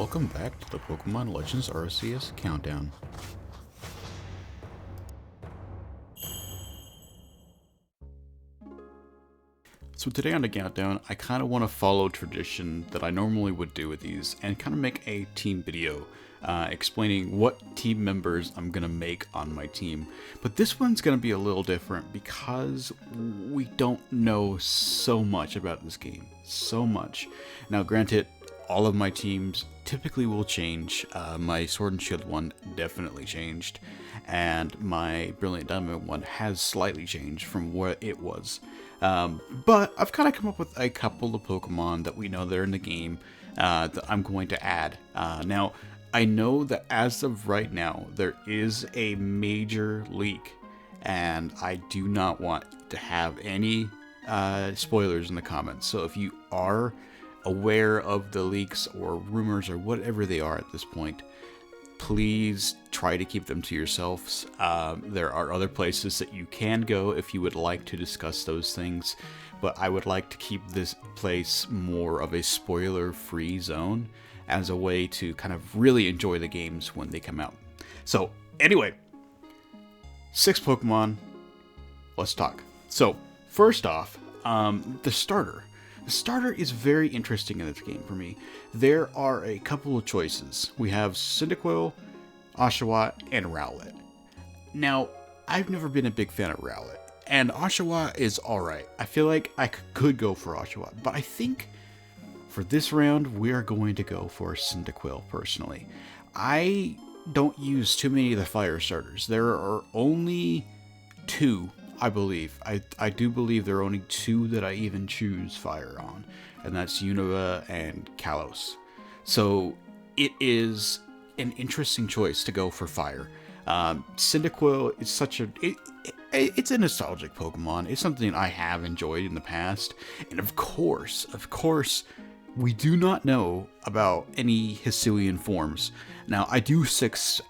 Welcome back to the Pokemon Legends Arceus Countdown. So today on the countdown, I kind of want to follow tradition that I normally would do with these and kind of make a team video explaining what team members I'm going to make on my team. But this one's going to be a little different because we don't know so much about this game. So much. Now granted, all of my teams typically will change. My Sword and Shield one definitely changed, and my Brilliant Diamond one has slightly changed from what it was. But I've kind of come up with a couple of Pokemon that we know that are in the game that I'm going to add. Now, I know that as of right now, there is a major leak, and I do not want to have any spoilers in the comments. So if you are aware of the leaks or rumors or whatever they are at this point, please try to keep them to yourselves. There are other places that you can go if you would like to discuss those things, but I would like to keep this place more of a spoiler-free zone as a way to kind of really enjoy the games when they come out. So anyway, 6 Pokemon, let's talk. So first off, the starter. The starter is very interesting in this game for me. There are a couple of choices. We have Cyndaquil, Oshawott, and Rowlet. Now, I've never been a big fan of Rowlet, and Oshawott is alright. I feel like I could go for Oshawott, but I think for this round, we are going to go for Cyndaquil, personally. I don't use too many of the fire starters. There are only 2, I believe. I do believe there are only 2 that I even choose fire on, and that's Unova and Kalos. So it is an interesting choice to go for fire. Cyndaquil is such a... It's a nostalgic Pokemon. It's something I have enjoyed in the past, and of course, we do not know about any Hisuian forms. Now, I do suspect.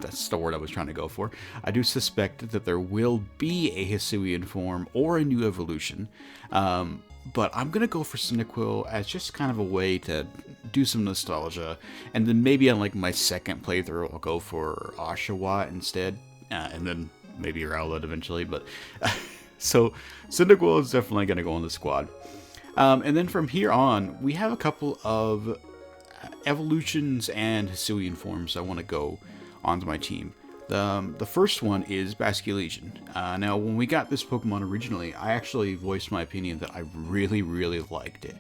That's the word I was trying to go for. I do suspect that there will be a Hisuian form or a new evolution. But I'm going to go for Cyndaquil as just kind of a way to do some nostalgia. And then maybe on like my second playthrough, I'll go for Oshawott instead. And then maybe Rowlet eventually. But so Cyndaquil is definitely going to go on the squad. And then from here on, we have a couple of evolutions and Hisuian forms I want to go onto my team. The first one is Basculegion. Now, when we got this Pokemon originally, I actually voiced my opinion that I really, really liked it.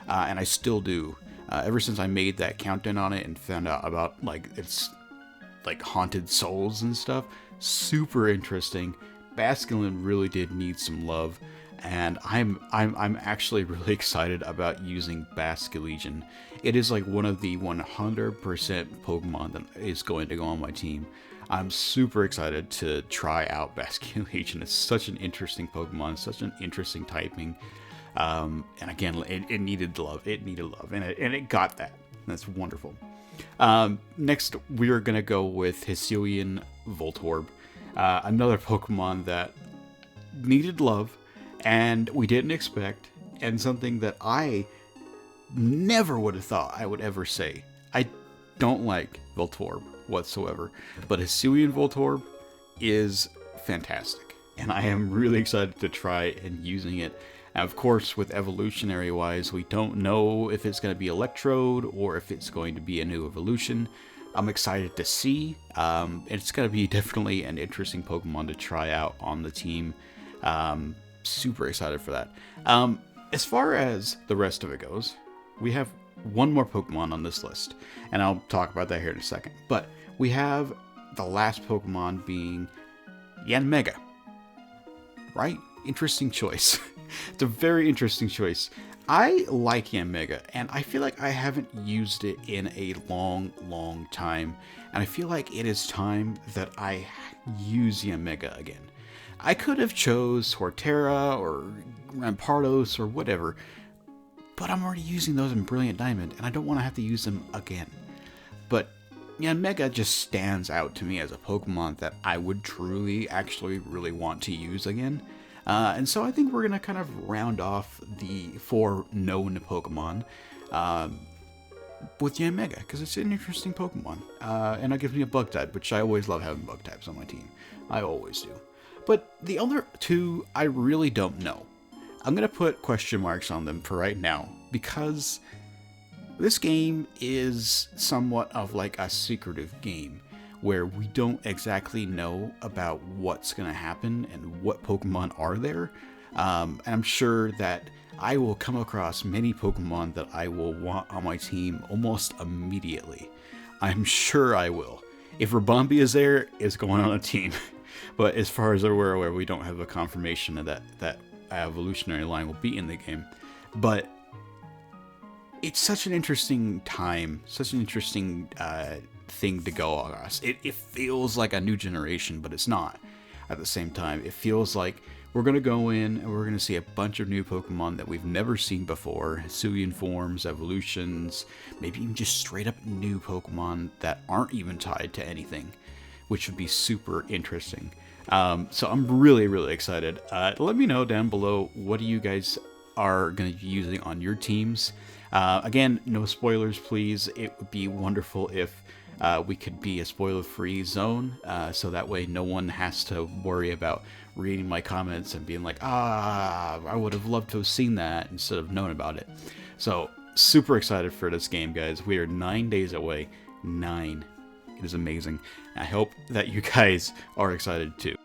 And I still do. Ever since I made that countdown on it and found out about its haunted souls and stuff, super interesting. Basculin really did need some love, and I'm actually really excited about using Basculegion. It is like one of the 100% Pokemon that is going to go on my team. I'm super excited to try out Basculegion. It's such an interesting Pokemon, such an interesting typing. And again, it needed love. It needed love, and it got that. That's wonderful. Next, we are going to go with Hisuian Voltorb. Another Pokemon that needed love, and we didn't expect, and something that I never would have thought I would ever say. I don't like Voltorb whatsoever, but Hisuian Voltorb is fantastic, and I am really excited to try and using it. And of course, with evolutionary wise, we don't know if it's going to be Electrode or if it's going to be a new evolution. I'm excited to see. It's going to be definitely an interesting Pokemon to try out on the team. Super excited for that. As far as the rest of it goes, we have one more Pokemon on this list, and I'll talk about that here in a second. But we have the last Pokemon being Yanmega. Right? Interesting choice. It's a very interesting choice. I like Yanmega, and I feel like I haven't used it in a long time, and I feel like it is time that I use Yanmega again. I could have chose Torterra or Rampardos or whatever, but I'm already using those in Brilliant Diamond, and I don't want to have to use them again. But Yanmega just stands out to me as a Pokemon that I would truly, actually, really want to use again. And so I think we're going to kind of round off the 4 known Pokemon with Yanmega, because it's an interesting Pokemon. And it gives me a bug type, which I always love having bug types on my team. I always do. But the other 2, I really don't know. I'm going to put question marks on them for right now, because this game is somewhat of like a secretive game, where we don't exactly know about what's going to happen and what Pokemon are there. And I'm sure that I will come across many Pokemon that I will want on my team almost immediately. I'm sure I will. If Rabombi is there, it's going on a team. But as far as we're aware, we don't have a confirmation of that evolutionary line will be in the game. But it's such an interesting time, such an interesting thing to go across. It feels like a new generation, but it's not. At the same time, it feels like we're going to go in and we're going to see a bunch of new Pokemon that we've never seen before. Hisuian forms, evolutions, maybe even just straight up new Pokemon that aren't even tied to anything, which would be super interesting. So I'm really, really excited. Let me know down below, what do you guys are going to be using on your teams? Again, no spoilers, please. It would be wonderful if we could be a spoiler-free zone, so that way no one has to worry about reading my comments and being like, I would have loved to have seen that instead of known about it. So, super excited for this game, guys. We are 9 days away. 9. It is amazing. I hope that you guys are excited too.